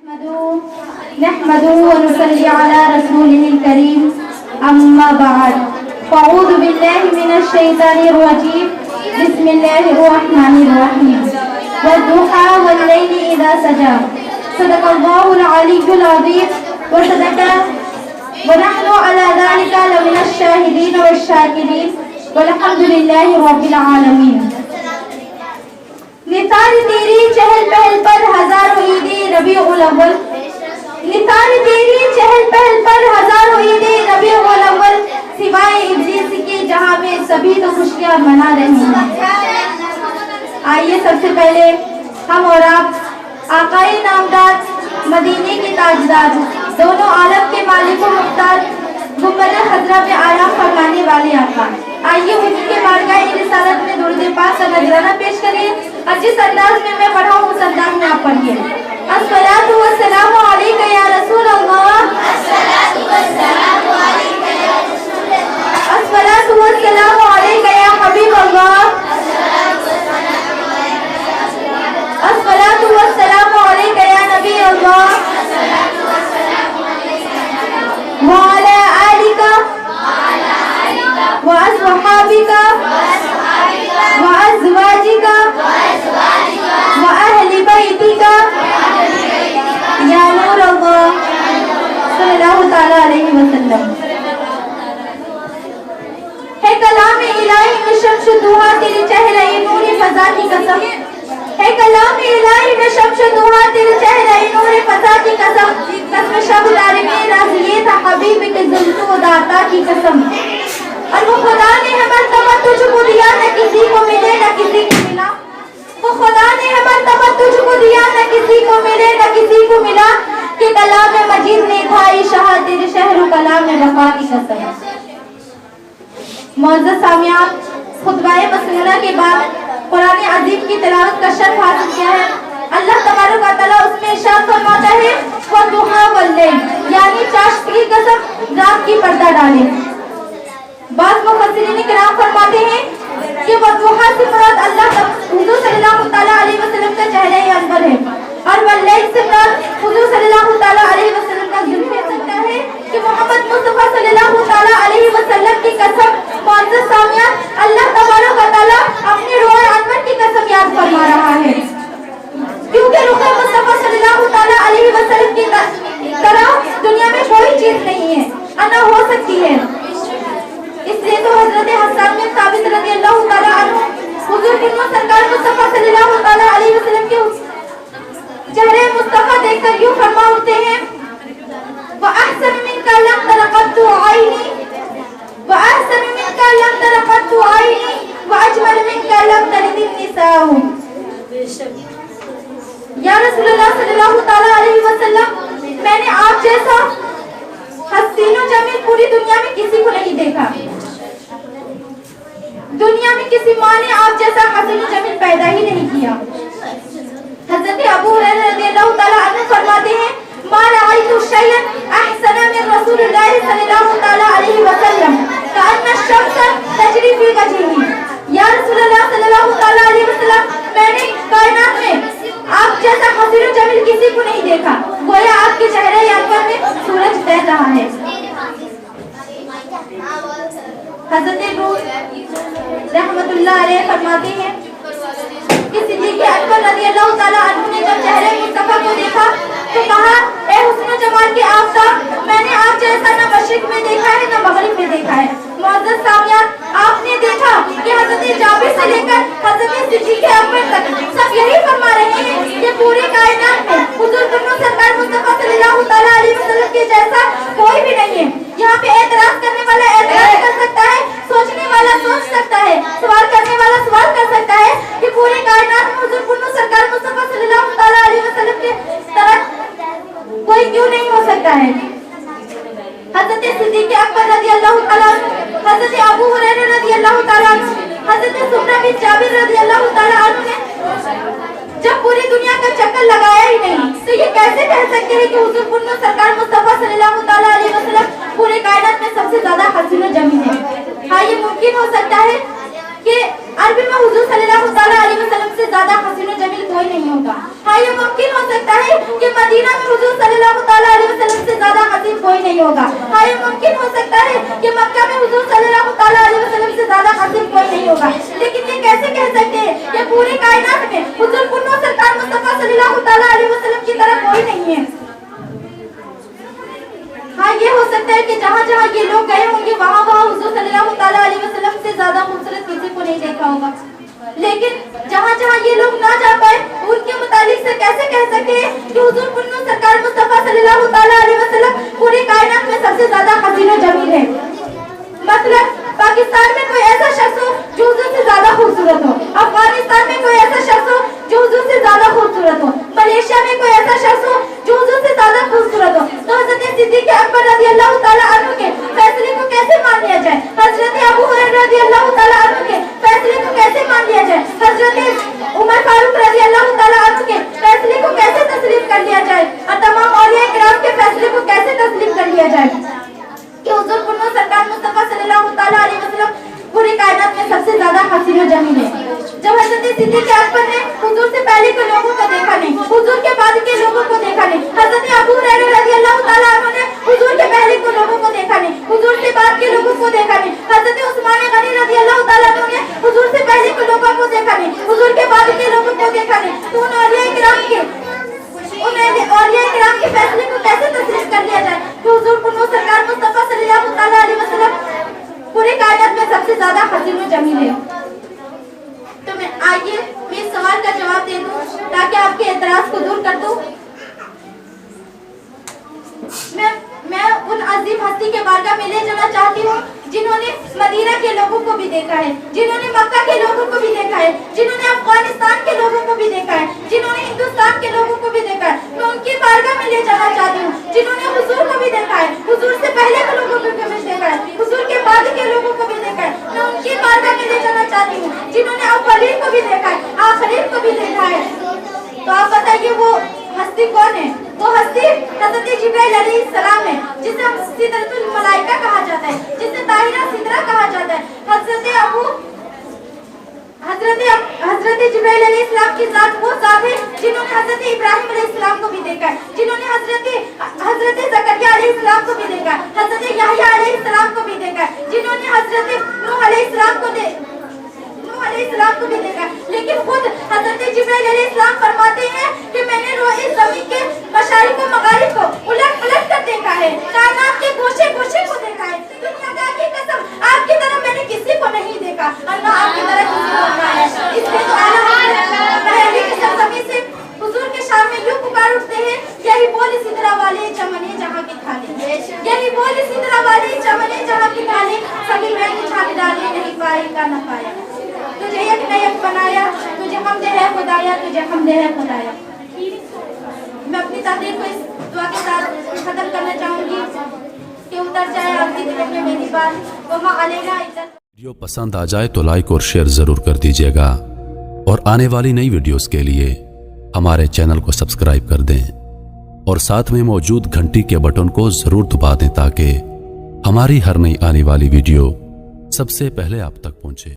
نحمده ونصلي على رسوله الكريم أما بعد فأعوذ بالله من الشيطان الرجيم بسم الله الرحمن الرحيم والضحى والليل إذا سجى صدق الله العلي العظيم وصدق ونحن على ذلك لمن الشاهدين والشاكرين والحمد لله رب العالمين نثار تیری چہل پہل پر ہزاروں عیدیں ربیع الاول نثار تیری چہل پہل پر ہزاروں عیدیں ربیع الاول سوائے ابلیس کے جہاں میں سبھی تو خوشیاں منا رہے ہیں. آئیے سب سے پہلے ہم اور آپ آقائے نامدار مدینے کے تاجدار دونوں عالم کے مالک و مختار گنبد خضرا پہ آرام فرمانے والے آقا آئیے انہی کے بارگاہ رسالت میں درود پاک کا نذرانہ پیش کریں اور جس انداز میں میں پڑھا ہوں اس انداز میں آپ پڑھیے. الصلاۃ والسلام علیک یا رسول اللہ الصلاۃ والسلام علیک یا رسول اللہ الصلاۃ والسلام علیک یا حبیب اللہ الصلاۃ والسلام علیک یا نبی اللہ وعلی آلک وأصحابك وأزواجك وأهل بيتك يا نور الله صلی اللہ تعالی علیہ وسلم. ہے کلام الہی میں شمس دوحا تیرے چہرہ نور فضا کی قسم ہے کلام الہی میں شمس دوحا تیرے چہرہ نور فضا کی قسم قسم شب العالمین راز یہ تھا حبیب کے زلف و داتا کی قسم اور وہ خدا نے ہے مرتبہ تجھ کو دیا نہ کسی کو ملے نہ کسی کو ملا وہ خدا نے ہے مرتبہ تجھ کو دیا نہ کسی کو ملے نہ کسی کو ملا کہ کلام مجید نے کھائی شاہ تیرے شہر و کلام وفا کی قسم. معزز سامعین خطبہ مسنونہ کے بعد قرآن عظیم کی تلاوت کا شرف حاصل کیا ہے. اللہ تبارک و تعالیٰ اس میں ارشاد فرماتا ہے والضحیٰ واللیل یعنی چاشت کی قسم رات کی پردہ ڈالے. بعض مفسرین کرام فرماتے ہیں کہ والضحیٰ سے مراد اللہ حضور صلی اللہ تعالیٰ علیہ وسلم کا چہرہ انور ہے اور واللیل سے مراد حضور صلی اللہ تعالیٰ علیہ وسلم کا ذکر ہو سکتا ہے کہ محمد مصطفیٰ صلی اللہ تعالیٰ علیہ وسلم کی قسم. معزز سامعین اللہ تبارک و تعالیٰ اپنے روح انور کی قسم یاد فرما رہا ہے کیونکہ روح مصطفیٰ صلی اللہ تعالیٰ علیہ وسلم کی طرح دنیا میں کوئی چیز نہیں ہے نہ ہو سکتی ہے. اس لیے تو حضرت حسان بن ثابت رضی اللہ تعالیٰ عنہ حضور سرکار مصطفیٰ صلی اللہ تعالیٰ علیہ وسلم کے چہرے مصطفیٰ دیکھ کر یوں فرما اٹھتے ہیں وَأَحْسَنُ مِنْكَ لَمْ تَرَ قَطُّ عَيْنِي وَأَحْسَنُ مِنْكَ لَمْ تَرَ قَطُّ عَيْنِي وَأَجْمَلُ مِنْكَ لَمْ تَلِدِ النِّسَاءُ. یا رسول اللہ صلی اللہ تعالیٰ علیہ وسلم میں نے آپ جیسا حسین و جمیل پوری دنیا میں کسی کو نہیں دیکھا. دنیا میں کسی ماں نے آپ جیسا حسین و جمیل پیدا ہی نہیں کیا. حضرت ابو ہریرہ رضی اللہ تعالیٰ عنہ فرماتے ہیں ما رأيت شيئا احسن من رسول اللہ صلی اللہ تعالیٰ علیہ وسلم كأن الشمس تجری فی وجهه. یا رسول اللہ صلی اللہ تعالیٰ علیہ وسلم میں نے کائنات میں آپ جیسا حسین و جمیل کسی کو نہیں دیکھا گویا آپ کے چہرے انور میں سورج تیر رہا ہے. حضرت روح رحمت اللہ علیہ فرماتے ہیں کہ صدیق اکبر رضی اللہ تعالیٰ عنہ نے جب چہرے مصطفیٰ کو دیکھا تو کہا اے حسن و جمال کے آفتاب میں نے آپ جیسا نہ مشرق میں دیکھا ہے نہ مغرب میں دیکھا ہے. معزز سامعین آپ نے دیکھا کہ حضرت جابر سے لے کر حضرت صدیق اکبر تک سب یہی فرما رہے ہیں کہ پوری کائنات میں حضور سرکار مصطفیٰ صلی اللہ تعالیٰ علیہ وسلم کے جیسا کوئی بھی نہیں ہے. یہاں پہ اعتراض کرنے والا اعتراض کر سکتا ہے سوچنے والا سوچ سکتا ہے سوال کرنے والا سوال کر سکتا ہے کہ پوری کائنات میں حضور سرکار مصطفیٰ صلی اللہ تعالیٰ علیہ وسلم کے طرح کوئی کیوں نہیں ہو سکتا ہے. حضرت صدیق اکبر رضی اللہ تعالیٰ حضرت ابو ہریرہ رضی اللہ تعالیٰ حضرت سمرہ بن جابر رضی اللہ تعالیٰ عنہ نے جب پوری دنیا کا چکر لگایا ہی نہیں تو یہ کیسے کہہ سکتے ہیں کہ حضور سرکار مصطفیٰ صلی اللہ تعالیٰ علیہ وسلم پورے کائنات میں سب سے زیادہ حسین و جمیل ہے. ہاں یہ ممکن ہو سکتا ہے کہ عربی میں حضور صلی اللہ تعالیٰ علیہ وسلم سے زیادہ حسین و جمیل کوئی نہیں ہوگا. हाँ, ये मुमकिन हो सकता है कि मदीना में हुजूर सल्लल्लाहु ताला अलैहि वसल्लम से ज्यादा हसीन कोई नहीं होगा। हाँ, ये मुमकिन हो सकता है कि मक्का में हुजूर सल्लल्लाहु ताला अलैहि वसल्लम से ज्यादा हसीन कोई नहीं होगा। लेकिन ये कैसे कह सकते हैं कि पूरी कायनात में हुजूर पुन्नो सरकार मुस्तफा सल्लल्लाहु ताला अलैहि वसल्लम की तरह कोई नहीं है। हाँ, ये हो सकता है कि जहाँ जहाँ ये लोग गए होंगे वहाँ वहाँ हुजूर सल्लल्लाहु ताला अलैहि वसल्लम से ज्यादा खूबसूरत किसी को नहीं देखा होगा। लेकिन जहाँ जहाँ ये लोग ना जा पाए उनके मुतालिक से कैसे कह सकते हैं कि हुजूर पुन्नो सरकार मुस्तफा सल्लल्लाहु ताला अलैहि वसल्लम पूरी कायनात में सबसे ज्यादा हसीन और जमील है। मतलब पाकिस्तान में कोई ऐसा शख्स हो जो हुजूर से ज्यादा खूबसूरत हो, अफगानिस्तान में कोई ऐसा शख्स हो जो हुजूर से ज्यादा खूबसूरत हो, मलेशिया में कोई ऐसा शख्स हो जो हुजूर से ज्यादा खूबसूरत हो, तो हज़रत सिद्दीक़ अकबर रज़ियल्लाहु ताला अन्हु के फैसले को कैसे मान लिया जाए? हज़रत अबू हुरैरा रज़ियल्लाहु ताला अन्हु के फैसले को कैसे मान लिया जाए? हज़रत उमर फारूक रज़ियल्लाहु ताला अन्हु के फैसले को कैसे तस्लीम कर लिया जाए? और तमाम औलिया किराम के फैसले को कैसे तस्लीम कर लिया जाए कि हुजूर पुन्नो सरकार मुस्तफा सल्लल्लाहु ताला अलैहि वसल्लम पूरी कायनात में सबसे ज्यादा हसीन और जमील है। जब हज़रत सिद्दीक़ अकबर ने हुजूर से पहले के लोगों को देखा नहीं, हुजूर के बाद के लोगों को देखा नहीं, हज़रत अबू हुरैरा रज़ियल्लाहु ताला अन्हु ने हुजूर के पहले के लोगों को देखा नहीं, हुजूर से बाद के लोगों को देखा नहीं, हज़रत उस्मान गनी रज़ियल्लाहु ताला अन्हु ने हुजूर से पहले के लोगों को देखा नहीं, हुजूर के बाद के लोगों को देखा नहीं, तो उन औलिया किराम के फैसले को कैसे तस्लीम कर लिया जाए कि हुजूर पुन्नो सरकार मुस्तफा सल्लल्लाहु ताला अलैहि वसल्लम पूरी कायनात में सबसे ज्यादा हसीन और जमील है। तो मैं आइए मैं इस सवाल का जवाब दे दूं ताकि आपके एतराज को दूर कर दूं। मैं उन अजीम हस्ती के बारगाह में ले जाना चाहती हूँ जिन्होंने मदीना के लोगों को भी देखा है, जिन्होंने मक्का के लोगों को भी देखा है, जिन्होंने अफगानिस्तान के लोगों को भी देखा है, जिन्होंने हिंदुस्तान के लोगों को भी देखा है। मैं उनकी बारगाह में ले जाना चाहती हूँ जिन्होंने हुजूर को भी देखा है, हुजूर से पहले के लोगों को भी देखा है, हुजूर के बाद के लोगों को भी देखा है। मैं उनकी बारगाह में ले जाना चाहती हूँ जिन्होंने अव्वलीन को भी देखा है, आखिरीन को भी देखा है। तो आप बताइए वो हस्ती कौन है? वो हस्ती हज़रत जिब्राइल अलैहिस्सलाम है, जिसे हम सिदरतुल मलाइका कहा जाता है, जिसे ताहिरा सिदरा कहा जाता है। हज़रत जिब्राइल अलैहिस्सलाम की जात वो जात है जिन्होंने हज़रत इब्राहिम अलैहिस्सलाम को भी देखा है, जिन्होंने हज़रत ज़करिया अलैहिस्सलाम को भी देखा है, हज़रत यहया अलैहिस्सलाम को भी देखा है, जिन्होंने हज़रत नूह अलैहिस्सलाम को भी देखा। लेकिन खुद हज़रत जिब्राइल अलैहिस्सलाम फरमाते हैं कि मैंने इस ज़मीन के मशारिक़ व मग़ारिब को उलट-पलट कर देखा है, कायनात के गोशे-गोशे को देखा है। दुनिया की कसम आपकी तरह मैंने किसी को नहीं देखा और न आपकी तरह किसी को देखा है। इसलिए तो आला हज़रत पहली की सरज़मीं से हुजूर के सामने यूं पुकार उठते हैं, यही बोल सिदरा वाले चमने जहाँ की थाली, यही बोल सिदरा वाले चमने जहाँ की थाली, सभी मैंने छाप डाली नहीं पाएगा न पाया। तुझे एक न एक बनाया, तुझे हमदे है खुदाया, तुझे हमदे है खुदाया। मैं अपनी तकरीर को इस दुआ के साथ खत्म करना चाहूंगी कि उतर जाए आपकी दिल में मेरी बात, वहाँ अलैना इज्जत। वीडियो पसंद आ जाए तो लाइक और शेयर जरूर कर दीजिएगा और आने वाली नई वीडियोस के लिए हमारे चैनल को सब्सक्राइब कर दें और साथ में मौजूद घंटी के बटन को जरूर दबा दें ताकि हमारी हर नई आने वाली वीडियो सबसे पहले आप तक पहुंचे।